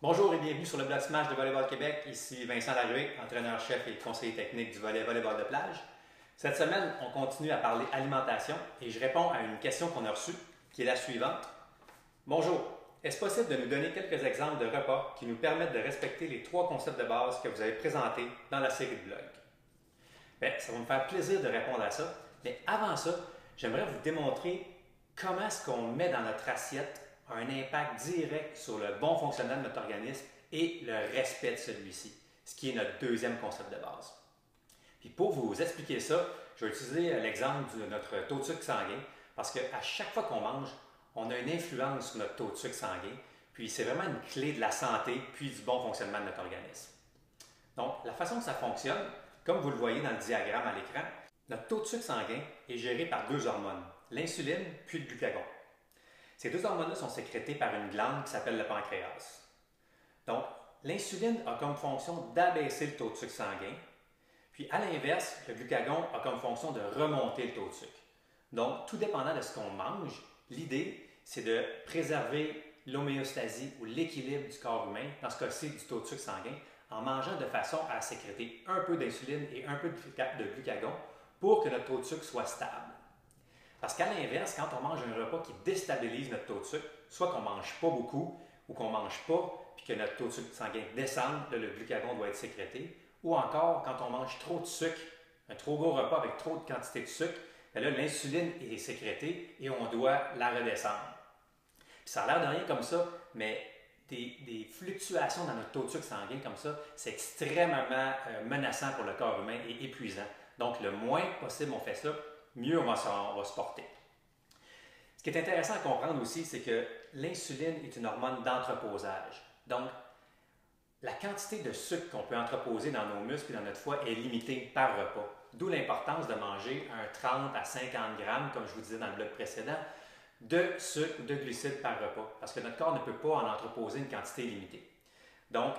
Bonjour et bienvenue sur le blog Smash de Volleyball Québec. Ici Vincent Laruée, entraîneur-chef et conseiller technique du volleyball de plage. Cette semaine, on continue à parler alimentation et je réponds à une question qu'on a reçue qui est la suivante. Bonjour, est-ce possible de nous donner quelques exemples de repas qui nous permettent de respecter les 3 concepts de base que vous avez présentés dans la série de blogs? Bien, ça va me faire plaisir de répondre à ça, mais avant ça, j'aimerais vous démontrer comment est-ce qu'on met dans notre assiette un impact direct sur le bon fonctionnement de notre organisme et le respect de celui-ci, ce qui est notre deuxième concept de base. Puis pour vous expliquer ça, je vais utiliser l'exemple de notre taux de sucre sanguin parce qu'à chaque fois qu'on mange, on a une influence sur notre taux de sucre sanguin, puis c'est vraiment une clé de la santé puis du bon fonctionnement de notre organisme. Donc, la façon que ça fonctionne, comme vous le voyez dans le diagramme à l'écran, notre taux de sucre sanguin est géré par 2 hormones, l'insuline puis le glucagon. Ces 2 hormones-là sont sécrétées par une glande qui s'appelle le pancréas. Donc, l'insuline a comme fonction d'abaisser le taux de sucre sanguin, puis à l'inverse, le glucagon a comme fonction de remonter le taux de sucre. Donc, tout dépendant de ce qu'on mange, l'idée, c'est de préserver l'homéostasie ou l'équilibre du corps humain, dans ce cas-ci du taux de sucre sanguin, en mangeant de façon à sécréter un peu d'insuline et un peu de glucagon pour que notre taux de sucre soit stable. Parce qu'à l'inverse, quand on mange un repas qui déstabilise notre taux de sucre, soit qu'on ne mange pas beaucoup ou qu'on ne mange pas, puis que notre taux de sucre sanguin descende, là, le glucagon doit être sécrété, ou encore quand on mange trop de sucre, un trop gros repas avec trop de quantité de sucre, bien là, l'insuline est sécrétée et on doit la redescendre. Puis ça a l'air de rien comme ça, mais des fluctuations dans notre taux de sucre sanguin comme ça, c'est extrêmement menaçant pour le corps humain et épuisant. Donc, le moins possible on fait ça, mieux on va se porter. Ce qui est intéressant à comprendre aussi, c'est que l'insuline est une hormone d'entreposage. Donc, la quantité de sucre qu'on peut entreposer dans nos muscles et dans notre foie est limitée par repas. D'où l'importance de manger un 30 à 50 grammes, comme je vous disais dans le blog précédent, de sucre ou de glucides par repas, parce que notre corps ne peut pas en entreposer une quantité limitée. Donc,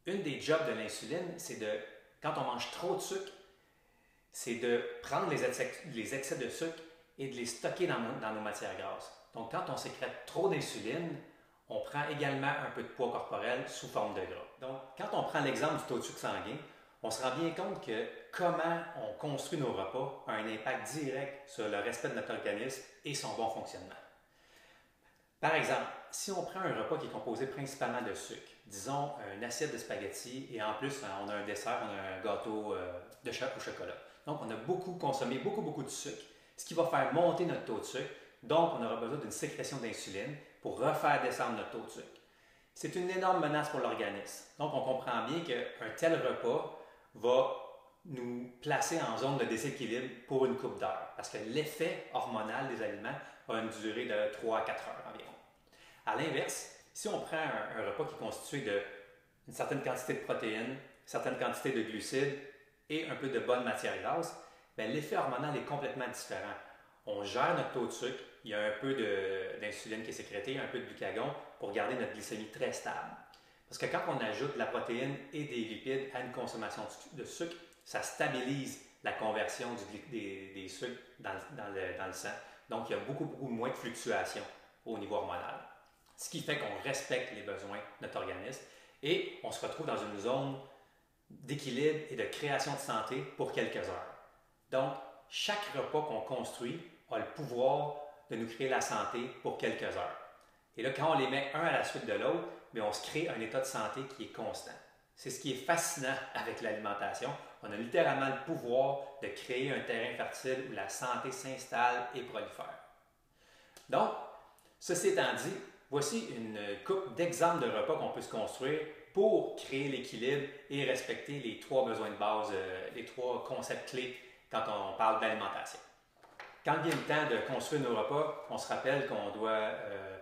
une des jobs de l'insuline, c'est de, quand on mange trop de sucre, c'est de prendre les excès de sucre et de les stocker dans nos matières grasses. Donc, quand on sécrète trop d'insuline, on prend également un peu de poids corporel sous forme de gras. Donc, quand on prend l'exemple du taux de sucre sanguin, on se rend bien compte que comment on construit nos repas a un impact direct sur le respect de notre organisme et son bon fonctionnement. Par exemple, si on prend un repas qui est composé principalement de sucre, disons une assiette de spaghettis et en plus on a un dessert, on a un gâteau au chocolat. Donc on a consommé beaucoup de sucre, ce qui va faire monter notre taux de sucre. Donc on aura besoin d'une sécrétion d'insuline pour refaire descendre notre taux de sucre. C'est une énorme menace pour l'organisme. Donc on comprend bien qu'un tel repas va nous placer en zone de déséquilibre pour une couple d'heures parce que l'effet hormonal des aliments a une durée de 3 à 4 heures environ. À l'inverse, si on prend un repas qui est constitué d'une certaine quantité de protéines, une certaine quantité de glucides et un peu de bonne matière grasse, l'effet hormonal est complètement différent. On gère notre taux de sucre, il y a un peu d'insuline qui est sécrétée, un peu de glucagon pour garder notre glycémie très stable. Parce que quand on ajoute de la protéine et des lipides à une consommation de sucre, ça stabilise la conversion des sucres dans le sang. Donc, il y a beaucoup moins de fluctuations au niveau hormonal. Ce qui fait qu'on respecte les besoins de notre organisme et on se retrouve dans une zone d'équilibre et de création de santé pour quelques heures. Donc, chaque repas qu'on construit a le pouvoir de nous créer la santé pour quelques heures. Et là, quand on les met un à la suite de l'autre, on se crée un état de santé qui est constant. C'est ce qui est fascinant avec l'alimentation. On a littéralement le pouvoir de créer un terrain fertile où la santé s'installe et prolifère. Donc, ceci étant dit, voici une couple d'exemples de repas qu'on peut se construire pour créer l'équilibre et respecter les 3 besoins de base, les 3 concepts clés quand on parle d'alimentation. Quand vient le temps de construire nos repas, on se rappelle qu'on doit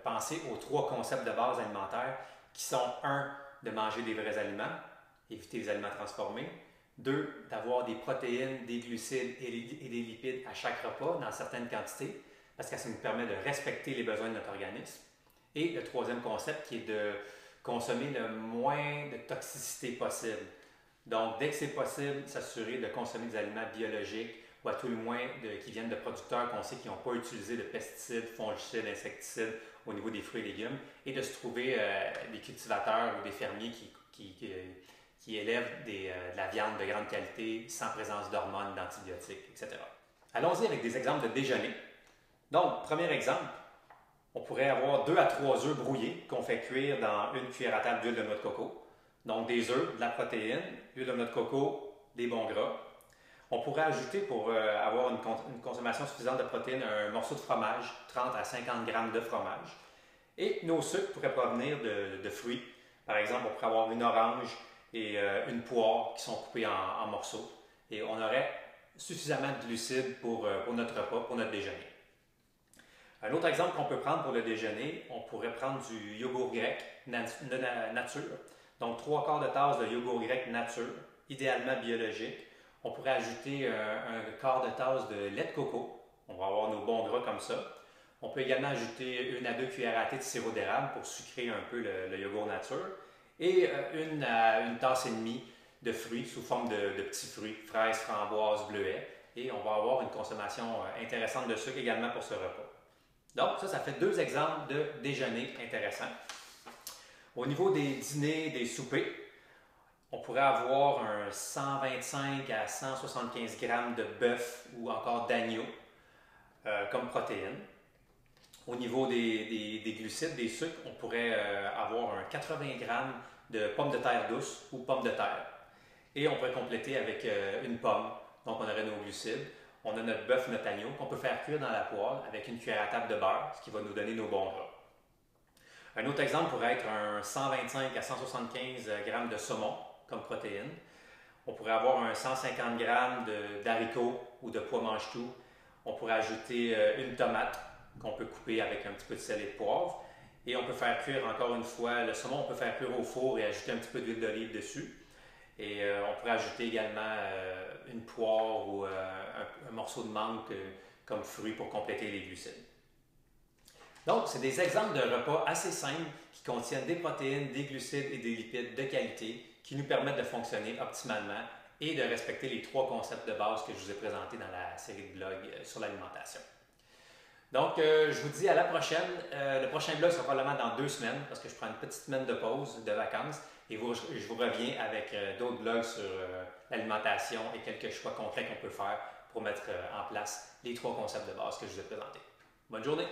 penser aux 3 concepts de base alimentaires qui sont 1. De manger des vrais aliments, éviter les aliments transformés. 2. D'avoir des protéines, des glucides et des lipides à chaque repas dans certaines quantités, parce que ça nous permet de respecter les besoins de notre organisme. Et le 3e concept qui est de consommer le moins de toxicité possible. Donc, dès que c'est possible, s'assurer de consommer des aliments biologiques ou à tout le moins qui viennent de producteurs qu'on sait qui n'ont pas utilisé de pesticides, fongicides, insecticides au niveau des fruits et légumes, et de se trouver des cultivateurs ou des fermiers qui élèvent de la viande de grande qualité sans présence d'hormones, d'antibiotiques, etc. Allons-y avec des exemples de déjeuner. Donc, premier exemple, on pourrait avoir 2 à 3 œufs brouillés qu'on fait cuire dans une cuillère à table d'huile de noix de coco. Donc, des œufs, de la protéine, l'huile de noix de coco, des bons gras. On pourrait ajouter, pour avoir une consommation suffisante de protéines, un morceau de fromage, 30 à 50 grammes de fromage. Et nos sucres pourraient provenir de fruits. Par exemple, on pourrait avoir une orange et une poire qui sont coupées en morceaux. Et on aurait suffisamment de glucides pour notre repas, pour notre déjeuner. Un autre exemple qu'on peut prendre pour le déjeuner, on pourrait prendre du yogourt grec nature. Donc, 3/4 de tasse de yogourt grec nature, idéalement biologique. On pourrait ajouter un quart de tasse de lait de coco. On va avoir nos bons gras comme ça. On peut également ajouter 1 à 2 cuillères à thé de sirop d'érable pour sucrer un peu le yogourt nature. Et 1 à 1 tasse et demie de fruits sous forme de petits fruits, fraises, framboises, bleuets. Et on va avoir une consommation intéressante de sucre également pour ce repas. Donc, ça fait 2 exemples de déjeuner intéressants. Au niveau des dîners, des soupers, on pourrait avoir un 125 à 175 grammes de bœuf ou encore d'agneau comme protéine. Au niveau des glucides, des sucres, on pourrait avoir un 80 grammes de pommes de terre douces ou pommes de terre. Et on pourrait compléter avec une pomme. Donc, on aurait nos glucides. On a notre bœuf, notre agneau qu'on peut faire cuire dans la poêle avec une cuillère à table de beurre, ce qui va nous donner nos bons gras. Un autre exemple pourrait être un 125 à 175 grammes de saumon comme protéine. On pourrait avoir un 150 grammes d'haricots ou de pois mange-tout. On pourrait ajouter une tomate qu'on peut couper avec un petit peu de sel et de poivre. Et on peut faire cuire encore une fois le saumon, on peut faire cuire au four et ajouter un petit peu d'huile d'olive dessus. Et on pourrait ajouter également une poire ou un morceau de menthe comme fruit pour compléter les glucides. Donc, c'est des exemples de repas assez simples qui contiennent des protéines, des glucides et des lipides de qualité qui nous permettent de fonctionner optimalement et de respecter les 3 concepts de base que je vous ai présentés dans la série de blogs sur l'alimentation. Donc, je vous dis à la prochaine. Le prochain blog sera probablement dans 2 semaines parce que je prends une petite semaine de pause, de vacances. Et je vous reviens avec d'autres blogs sur l'alimentation et quelques choix concrets qu'on peut faire pour mettre en place les 3 concepts de base que je vous ai présentés. Bonne journée!